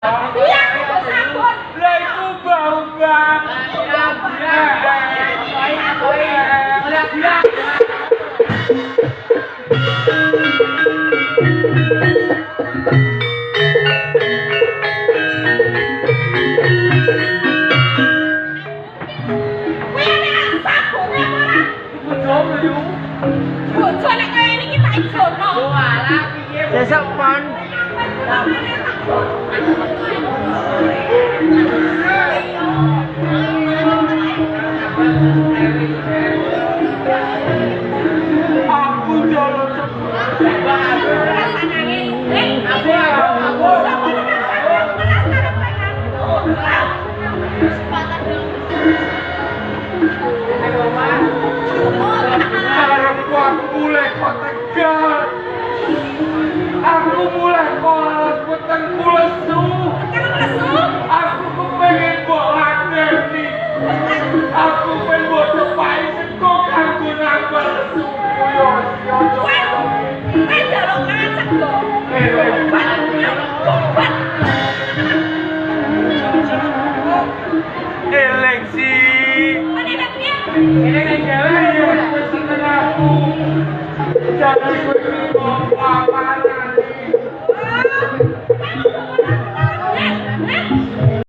Iya, aku sabun. Lah iku bau banget. Bojo nek kaya ini kita ijono. Besok pon. Aku jalan aku mulai kok tegar. Aku mulai kok wetengku lesu. Aku kepengen mbok ladeni. Aku pengen mbok tepai sego kanggo nambah lesu. Eleng sih. Ini kan jalan ya, aku. Jangan